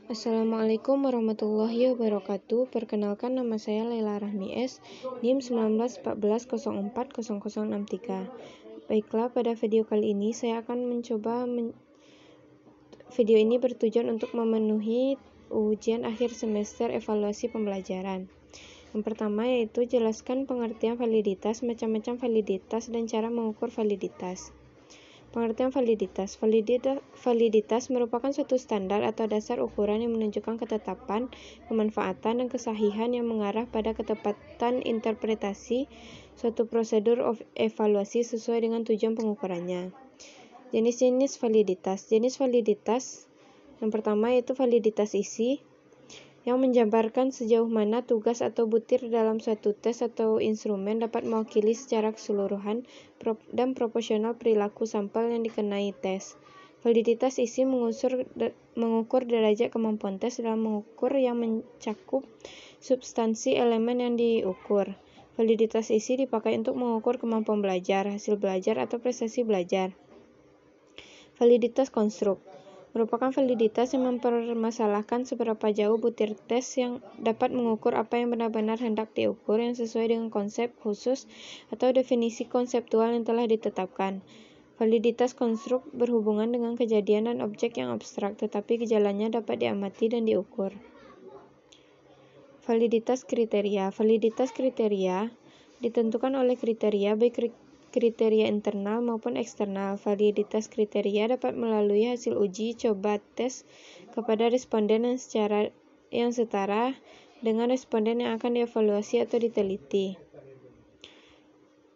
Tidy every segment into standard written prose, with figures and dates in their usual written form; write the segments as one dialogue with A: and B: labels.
A: Assalamualaikum warahmatullahi wabarakatuh. Perkenalkan, nama saya Laila Rahmi S, NIM 1914040063. Baiklah, pada video kali ini saya akan video ini bertujuan untuk memenuhi ujian akhir semester evaluasi pembelajaran. Yang pertama yaitu jelaskan pengertian validitas, macam-macam validitas, dan cara mengukur validitas. Pengertian validitas. Validitas merupakan suatu standar atau dasar ukuran yang menunjukkan ketetapan, kemanfaatan, dan kesahihan yang mengarah pada ketepatan interpretasi suatu prosedur evaluasi sesuai dengan tujuan pengukurannya. Jenis-jenis validitas. Jenis validitas yang pertama yaitu validitas isi, yang menjabarkan sejauh mana tugas atau butir dalam suatu tes atau instrumen dapat mewakili secara keseluruhan dan proporsional perilaku sampel yang dikenai tes. Validitas isi mengukur derajat kemampuan tes dalam mengukur yang mencakup substansi elemen yang diukur. Validitas isi dipakai untuk mengukur kemampuan belajar, hasil belajar, atau prestasi belajar. Validitas konstruk merupakan validitas yang mempermasalahkan seberapa jauh butir tes yang dapat mengukur apa yang benar-benar hendak diukur yang sesuai dengan konsep khusus atau definisi konseptual yang telah ditetapkan. Validitas konstruk berhubungan dengan kejadian dan objek yang abstrak, tetapi gejalanya dapat diamati dan diukur. Validitas kriteria. Validitas kriteria ditentukan oleh kriteria, baik kriteria internal maupun eksternal. Validitas kriteria dapat melalui hasil uji coba tes kepada responden yang setara dengan responden yang akan dievaluasi atau diteliti.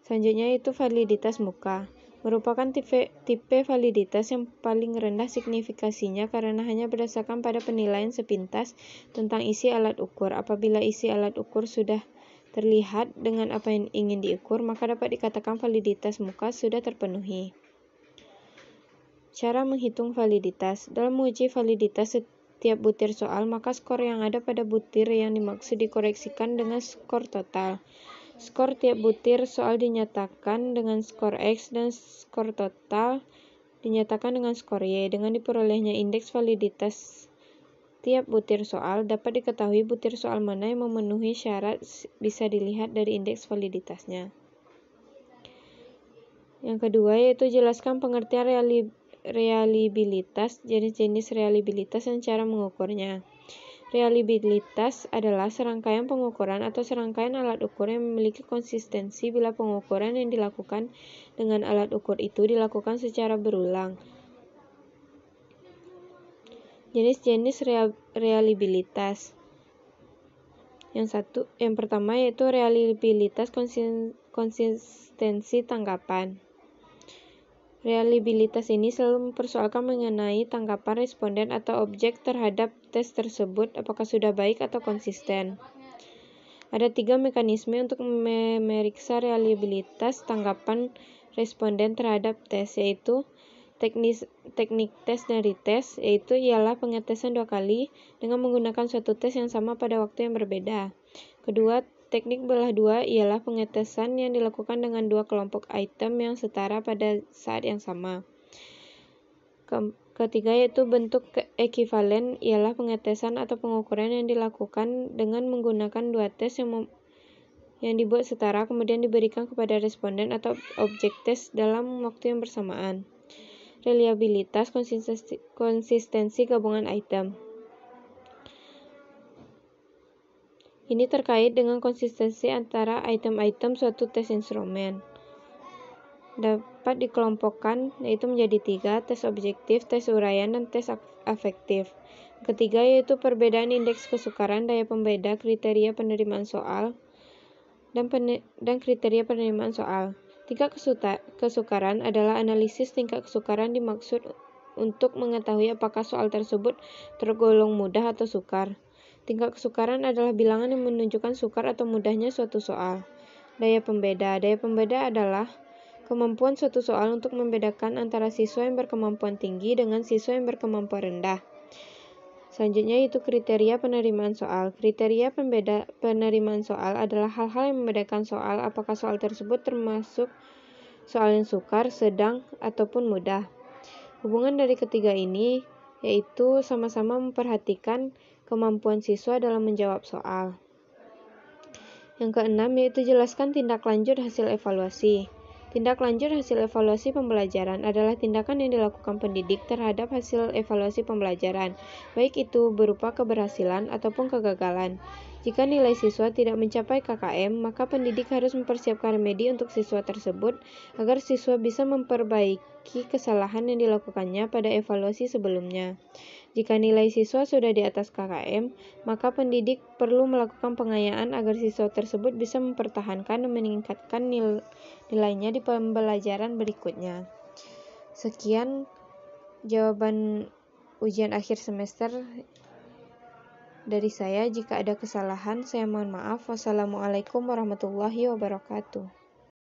A: Selanjutnya yaitu validitas muka. Merupakan tipe validitas yang paling rendah signifikasinya karena hanya berdasarkan pada penilaian sepintas tentang isi alat ukur. Apabila isi alat ukur sudah terlihat dengan apa yang ingin diukur, maka dapat dikatakan validitas muka sudah terpenuhi. Cara menghitung validitas. Dalam menguji validitas setiap butir soal, maka skor yang ada pada butir yang dimaksud dikoreksikan dengan skor total. Skor tiap butir soal dinyatakan dengan skor X dan skor total dinyatakan dengan skor Y. Dengan diperolehnya indeks validitas tiap butir soal, dapat diketahui butir soal mana yang memenuhi syarat bisa dilihat dari indeks validitasnya. Yang kedua yaitu jelaskan pengertian reliabilitas, jenis-jenis reliabilitas dan cara mengukurnya. Reliabilitas adalah serangkaian pengukuran atau serangkaian alat ukur yang memiliki konsistensi bila pengukuran yang dilakukan dengan alat ukur itu dilakukan secara berulang. Jenis-jenis reliabilitas. Yang pertama yaitu reliabilitas konsistensi tanggapan. Reliabilitas ini selalu mempersoalkan mengenai tanggapan responden atau objek terhadap tes tersebut, apakah sudah baik atau konsisten. Ada 3 mekanisme untuk memeriksa reliabilitas tanggapan responden terhadap tes, yaitu teknik tes dan retest, yaitu ialah pengetesan 2 kali dengan menggunakan suatu tes yang sama pada waktu yang berbeda. Kedua, teknik belah 2 ialah pengetesan yang dilakukan dengan 2 kelompok item yang setara pada saat yang sama. Ketiga yaitu bentuk ekivalen, ialah pengetesan atau pengukuran yang dilakukan dengan menggunakan 2 tes yang dibuat setara kemudian diberikan kepada responden atau objek tes dalam waktu yang bersamaan. Reliabilitas konsistensi gabungan item. Ini terkait dengan konsistensi antara item-item suatu tes instrumen. Dapat dikelompokkan yaitu menjadi 3, tes objektif, tes uraian, dan tes afektif. Ketiga yaitu perbedaan indeks kesukaran, daya pembeda, kriteria penerimaan soal, dan kriteria penerimaan soal. Tingkat kesukaran adalah analisis tingkat kesukaran dimaksud untuk mengetahui apakah soal tersebut tergolong mudah atau sukar. Tingkat kesukaran adalah bilangan yang menunjukkan sukar atau mudahnya suatu soal. Daya pembeda. Daya pembeda adalah kemampuan suatu soal untuk membedakan antara siswa yang berkemampuan tinggi dengan siswa yang berkemampuan rendah. Selanjutnya yaitu kriteria penerimaan soal. Kriteria penerimaan soal adalah hal-hal yang membedakan soal, apakah soal tersebut termasuk soal yang sukar, sedang, ataupun mudah. Hubungan dari ketiga ini yaitu sama-sama memperhatikan kemampuan siswa dalam menjawab soal. Yang keenam yaitu jelaskan tindak lanjut hasil evaluasi. Tindak lanjut hasil evaluasi pembelajaran adalah tindakan yang dilakukan pendidik terhadap hasil evaluasi pembelajaran, baik itu berupa keberhasilan ataupun kegagalan. Jika nilai siswa tidak mencapai KKM, maka pendidik harus mempersiapkan remedi untuk siswa tersebut agar siswa bisa memperbaiki kesalahan yang dilakukannya pada evaluasi sebelumnya. Jika nilai siswa sudah di atas KKM, maka pendidik perlu melakukan pengayaan agar siswa tersebut bisa mempertahankan dan meningkatkan nilainya di pembelajaran berikutnya. Sekian jawaban ujian akhir semester dari saya. Jika ada kesalahan, saya mohon maaf. Wassalamualaikum warahmatullahi wabarakatuh.